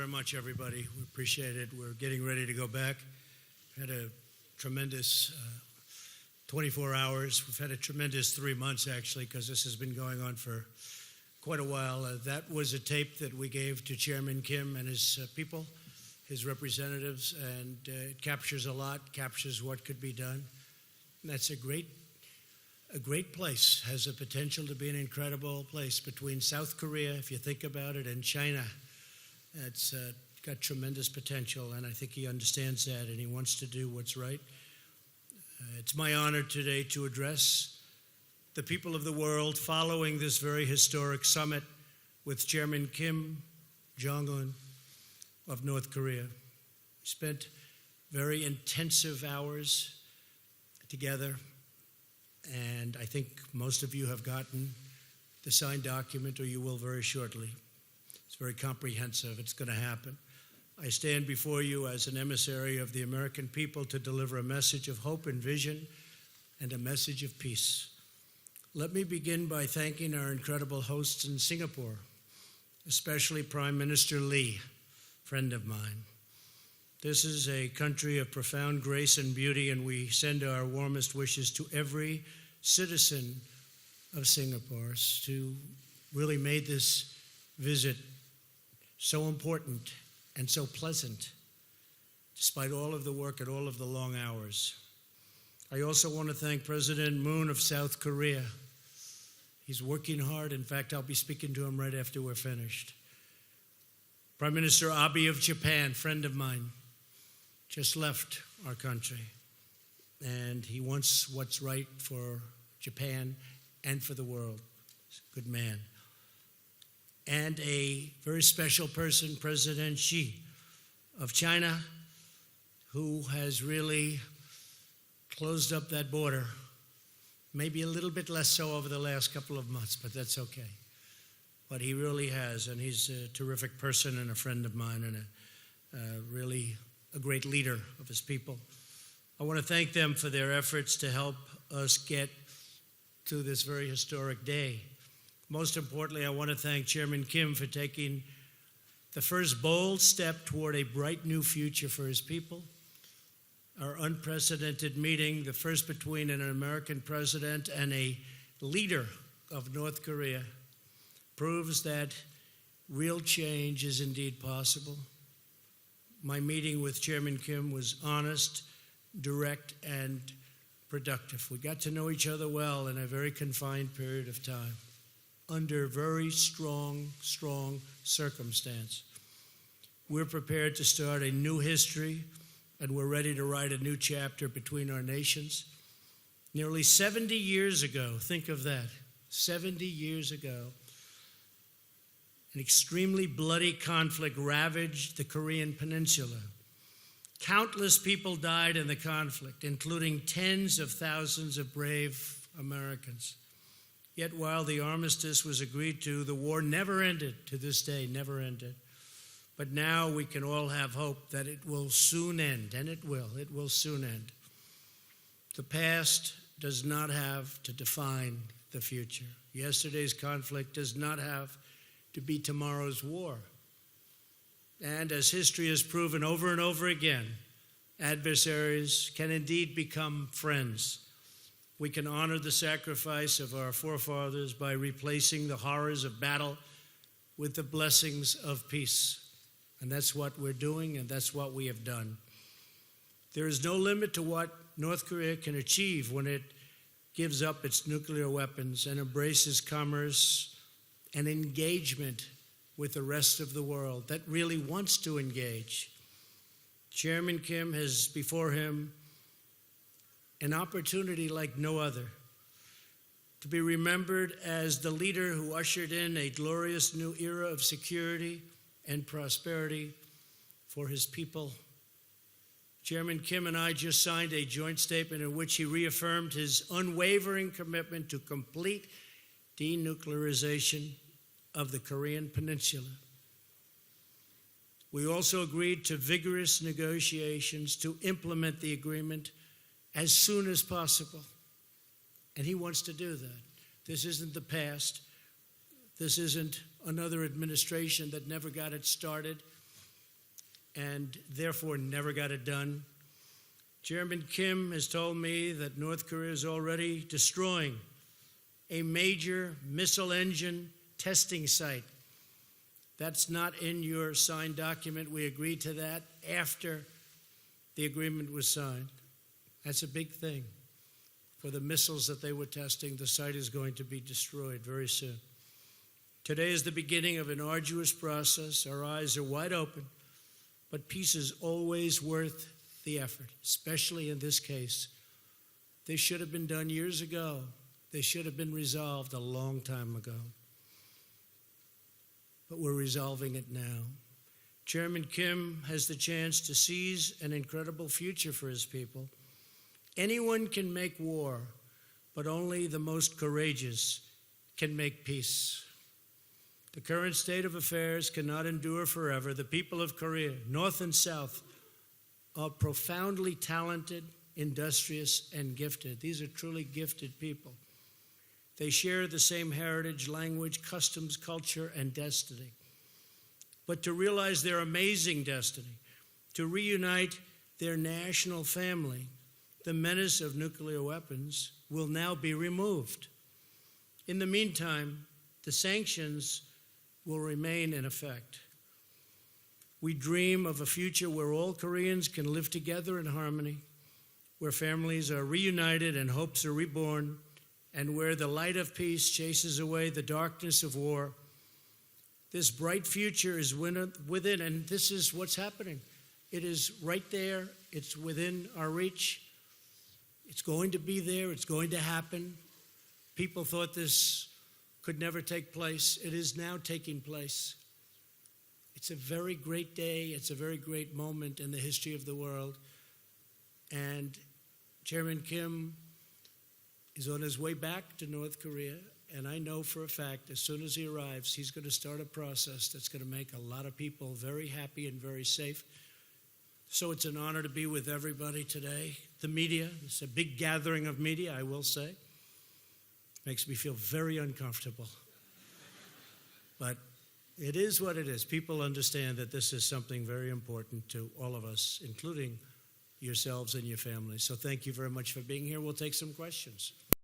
Very much, everybody. We appreciate it. We're getting ready to go back. Had a tremendous 24 hours. We've had a tremendous 3 months, actually, because this has been going on for quite a while. That was a tape that we gave to Chairman Kim and his people, his representatives, and it captures a lot, captures what could be done. And that's a great place, has the potential to be an incredible place between South Korea, if you think about it, and China. It's got tremendous potential, and I think he understands that, and he wants to do what's right. It's my honor today to address the people of the world following this very historic summit with Chairman Kim Jong-Un of North Korea. We spent very intensive hours together, and I think most of you have gotten the signed document, or you will very shortly. It's very comprehensive. It's going to happen. I stand before you as an emissary of the American people to deliver a message of hope and vision and a message of peace. Let me begin by thanking our incredible hosts in Singapore, especially Prime Minister Lee, friend of mine. This is a country of profound grace and beauty, and we send our warmest wishes to every citizen of Singapore who really made this visit so important and so pleasant, despite all of the work and all of the long hours. I also want to thank President Moon of South Korea. He's working hard. In fact, I'll be speaking to him right after we're finished. Prime Minister Abe of Japan, friend of mine, just left our country, and he wants what's right for Japan and for the world. He's a good man. And a very special person, President Xi of China, who has really closed up that border. Maybe a little bit less so over the last couple of months, but that's okay. But he really has, and he's a terrific person and a friend of mine, and really a great leader of his people. I want to thank them for their efforts to help us get to this very historic day. Most importantly, I want to thank Chairman Kim for taking the first bold step toward a bright new future for his people. Our unprecedented meeting, the first between an American president and a leader of North Korea, proves that real change is indeed possible. My meeting with Chairman Kim was honest, direct, and productive. We got to know each other well in a very confined period of time, under very strong circumstance. We're prepared to start a new history, and we're ready to write a new chapter between our nations. Nearly 70 years ago, think of that, 70 years ago, an extremely bloody conflict ravaged the Korean Peninsula. Countless people died in the conflict, including tens of thousands of brave Americans. Yet while the armistice was agreed to, the war never ended, to this day, never ended. But now we can all have hope that it will soon end, and it will soon end. The past does not have to define the future. Yesterday's conflict does not have to be tomorrow's war. And as history has proven over and over again, adversaries can indeed become friends. We can honor the sacrifice of our forefathers by replacing the horrors of battle with the blessings of peace. And that's what we're doing, and that's what we have done. There is no limit to what North Korea can achieve when it gives up its nuclear weapons and embraces commerce and engagement with the rest of the world that really wants to engage. Chairman Kim has before him an opportunity like no other to be remembered as the leader who ushered in a glorious new era of security and prosperity for his people. Chairman Kim and I just signed a joint statement in which he reaffirmed his unwavering commitment to complete denuclearization of the Korean Peninsula. We also agreed to vigorous negotiations to implement the agreement as soon as possible. And he wants to do that. This isn't the past. This isn't another administration that never got it started. and therefore never got it done. Chairman Kim has told me that North Korea is already destroying a major missile engine testing site. That's not in your signed document. We agreed to that after the agreement was signed. That's a big thing. For the missiles that they were testing, the site is going to be destroyed very soon. Today is the beginning of an arduous process. Our eyes are wide open, but peace is always worth the effort, especially in this case. They should have been done years ago. They should have been resolved a long time ago. But we're resolving it now. Chairman Kim has the chance to seize an incredible future for his people. Anyone can make war, but only the most courageous can make peace. The current state of affairs cannot endure forever. The people of Korea, North and South, are profoundly talented, industrious, and gifted. These are truly gifted people. They share the same heritage, language, customs, culture, and destiny. But to realize their amazing destiny, to reunite their national family, the menace of nuclear weapons will now be removed. In the meantime, the sanctions will remain in effect. We dream of a future where all Koreans can live together in harmony, where families are reunited and hopes are reborn, and where the light of peace chases away the darkness of war. This bright future is within, and this is what's happening. It is right there. It's within our reach. It's going to be there. It's going to happen. People thought this could never take place. It is now taking place. It's a very great day. It's a very great moment in the history of the world. And Chairman Kim is on his way back to North Korea. And I know for a fact, as soon as he arrives, he's going to start a process that's going to make a lot of people very happy and very safe. So it's an honor to be with everybody today. The media, it's a big gathering of media, I will say. Makes me feel very uncomfortable. But it is what it is. People understand that this is something very important to all of us, including yourselves and your families. So thank you very much for being here. We'll take some questions.